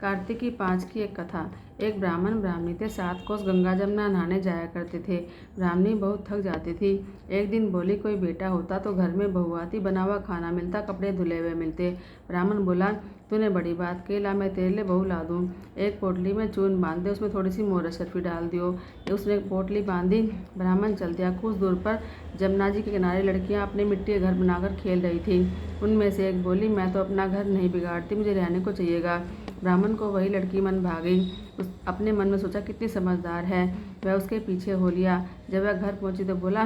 कार्तिक की 5 की एक कथा। एक ब्राह्मण ब्राह्मणी थे, 7 कोस गंगा जमुना नहाने जाया करते थे। ब्राह्मणी बहुत थक जाती थी। एक दिन बोली, कोई बेटा होता तो घर में बहू आती, बना हुआ खाना मिलता, कपड़े धुले हुए मिलते। ब्राह्मण बोला, तूने बड़ी बात कही, ला मैं तेरे लिए बहू ला दूँ। एक पोटली में चून बांध दे, उसमें थोड़ी सी मोर शर्फी डाल दियो। उसने एक पोटली बांधी। ब्राह्मण चल दिया। कुछ दूर पर जमुना जी के किनारे लड़कियां अपने मिट्टी के घर बनाकर खेल रही थी। उनमें से एक बोली, मैं तो अपना घर नहीं बिगाड़ती, मुझे रहने को चाहिएगा। ब्राह्मण को वही लड़की मन भा गई। अपने मन में सोचा, कितनी समझदार है। वह उसके पीछे हो लिया। जब वह घर पहुंची तो बोला,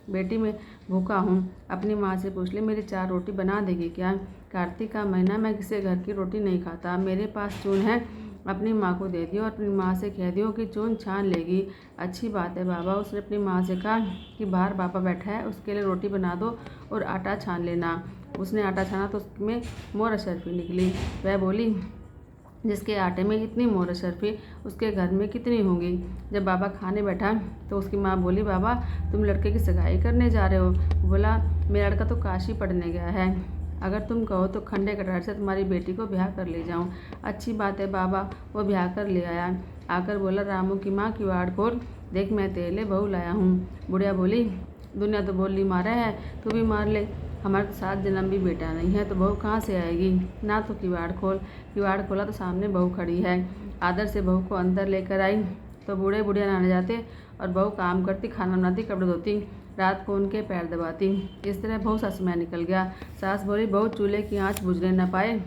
बेटी मैं भूखा हूँ, अपनी माँ से पूछ ले, मेरी 4 रोटी बना देगी क्या? कार्तिक का महीना, मैं किसी घर की रोटी नहीं खाता। मेरे पास चून है, अपनी माँ को दे दियो और अपनी माँ से कह दियो कि चून छान लेगी। अच्छी बात है बाबा। उसने अपनी माँ से कहा कि बाहर पापा बैठा है, उसके लिए रोटी बना दो और आटा छान लेना। उसने आटा छाना तो उसमें मोर शर्फी निकली। वह बोली, जिसके आटे में इतनी मोर शर्फी, उसके घर में कितनी होंगी। जब बाबा खाने बैठा तो उसकी माँ बोली, बाबा तुम लड़के की सगाई करने जा रहे हो? बोला, मेरा लड़का तो काशी पढ़ने गया है, अगर तुम कहो तो खंडे कटार से तुम्हारी बेटी को ब्याह कर ले जाऊं। अच्छी बात है बाबा। वो ब्याह कर ले आया। आकर बोला, रामू की माँ किवाड़ खोल, देख मैं तेरे लिए बहू लाया हूँ। बुढ़िया बोली, दुनिया तो बोली मारा है, तू भी मार ले। हमारे तो 7 जन्म भी बेटा नहीं है, तो बहू कहाँ से आएगी? ना तो किवाड़ खोल। किवाड़ खोला तो सामने बहू खड़ी है। आदर से बहू को अंदर लेकर आई तो बूढ़े बुढ़िया नहाने जाते और बहू काम करती, खाना बनाती, कपड़े धोती, रात को उनके पैर दबाती। इस तरह बहुत सा समय निकल गया। सास बोली, बहू चूल्हे की आँच बुझने न पाए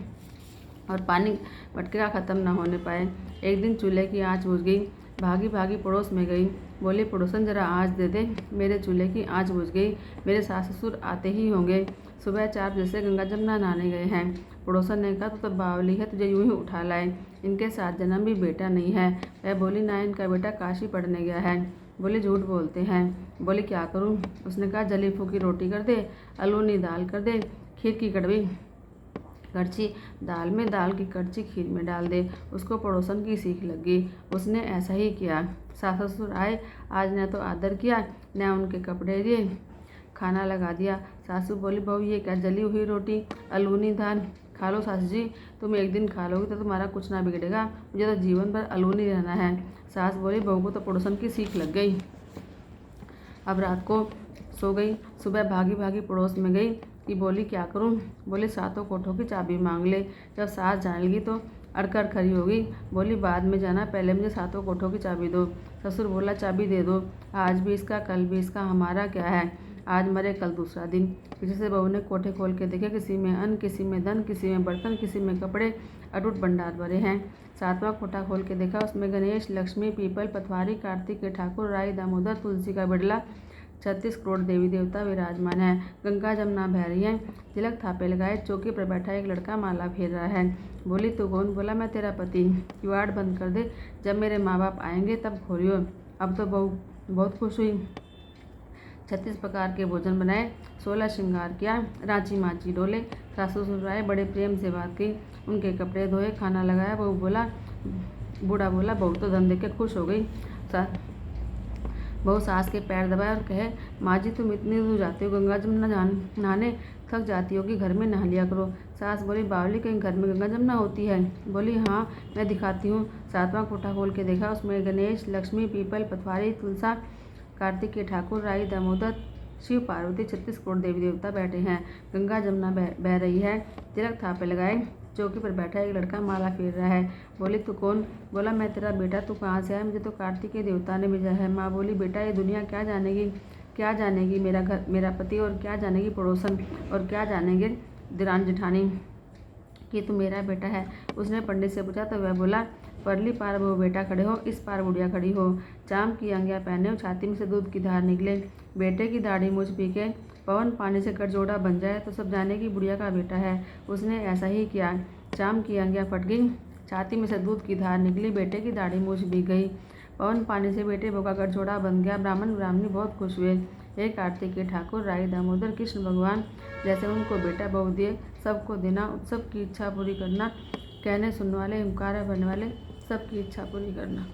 और पानी मटके का ख़त्म न होने पाए। एक दिन चूल्हे की आँच बुझ गई। भागी भागी पड़ोस में गई। बोली, पड़ोसन जरा आँच दे दे, मेरे चूल्हे की आँच बुझ गई, मेरे सास ससुर आते ही होंगे, सुबह 4 बजे से गंगा जमुना नहाने गए हैं। पड़ोसन ने कहा, तो बावली है, तुझे यूं ही उठा लाए, इनके 7 जन्म भी बेटा नहीं है। वह बोली, ना इनका बेटा काशी पढ़ने गया है। बोली, झूठ बोलते हैं। बोली, क्या करूं? उसने कहा, जली फूकी रोटी कर दे, अलूनी दाल कर दे, खीर की कड़वी कड़छी दाल में, दाल की कड़छी खीर में डाल दे। उसको पड़ोसन की सीख लग गई। उसने ऐसा ही किया। सास ससुर आए, आज न तो आदर किया, न उनके कपड़े दिए, खाना लगा दिया। सासू बोली, बहू ये क्या जली हुई रोटी, अलूनी दाल? खा लो सास जी, तुम एक दिन खा लोगी तो तुम्हारा कुछ ना बिगड़ेगा, मुझे तो जीवन भर अलूनी रहना है। सास बोली, बहू को तो पड़ोसन की सीख लग गई। अब रात को सो गई। सुबह भागी भागी पड़ोस में गई कि बोली, क्या करूं? बोली, 7 कोठों की चाबी मांग ले। जब सास जाने लगी तो अड़कर खड़ी हो गई। बोली, बाद में जाना, पहले मुझे 7 कोठों की चाबी दो। ससुर बोला, चाबी दे दो, आज भी इसका कल भी इसका, हमारा क्या है, आज मरे कल दूसरा दिन। पीछे से बहू ने कोठे खोल के देखे, किसी में अन्न, किसी में धन, किसी में बर्तन, किसी में कपड़े, अटूट भंडार भरे हैं। 7वां कोठा खोल के देखा, उसमें गणेश, लक्ष्मी, पीपल, पथवारी, कार्तिक के ठाकुर, राई, दामोदर, तुलसी का बिड़ला, 36 करोड़ देवी देवता विराजमान है। गंगा जमुना बह रही है। तिलक थापे लगाए, चौकी पर बैठा एक लड़का माला फेर रहा है। बोली, तू कौन? बोला, मैं तेरा पति। किवाड़ बंद कर दे, जब मेरे माँ बाप आएंगे तब खोलियो। अब तो बहू बहुत खुश हुई। 36 प्रकार के भोजन बनाए, 16 श्रृंगार किया, रांची माची डोले। सासू ससुर आए, बड़े प्रेम से बात की, उनके कपड़े धोए, खाना लगाया। बूढ़ा बोला, बहू तो धन देख के खुश हो गई। बहू सास के पैर दबाए और कहे, माँ जी तुम इतनी दूर जाती हो गंगा जमुना नहाने, थक जाती हो कि घर में नहा लिया करो। सास बोली, बावली कहीं घर में गंगा जमुना होती है? बोली, हाँ मैं दिखाती हूँ। 7वां कोठा खोल के देखा, उसमें गणेश, लक्ष्मी, पीपल, पथवारी, तुलसा, कार्तिक के ठाकुर, राई, दामोदर, शिव पार्वती, 36 करोड़ देवी देवता बैठे हैं। गंगा जमुना बह रही है। तिलक थापे लगाए, चौकी पर बैठा एक लड़का माला फेर रहा है। बोली, तू कौन? बोला, मैं तेरा बेटा। तू कहाँ से आया? मुझे तो कार्तिक के देवता ने भेजा है। माँ बोली, बेटा ये दुनिया क्या जानेगी, क्या जानेगी मेरा घर, मेरा पति, और क्या जानेगी पड़ोसन, और क्या जानेंगे दिरान जेठानी कि तू मेरा बेटा है। उसने पंडित से पूछा तो वह बोला, परली पार वो बेटा खड़े हो, इस पार बुढ़िया खड़ी हो, चाम की अंगिया पहने हो, छाती में से दूध की धार निकले, बेटे की दाढ़ी मूछ पी के पवन पानी से गठजोड़ा बन जाए तो सब जाने की बुढ़िया का बेटा है। उसने ऐसा ही किया। चाम की अंगिया फट गई, छाती में से दूध की धार निकली, बेटे की दाढ़ी मूछ भी गई, पवन पानी से बेटे बहू का गठजोड़ा बन गया। ब्राह्मण ब्राह्मणी बहुत खुश हुए। हे कार्तिक के ठाकुर, राई, दामोदर, कृष्ण भगवान, जैसे उनको बेटा बहू दिए, सबको देना, सब की इच्छा पूरी करना, कहने सुनने वाले, हुंकार भरने वाले, सबकी इच्छा पूरी करना।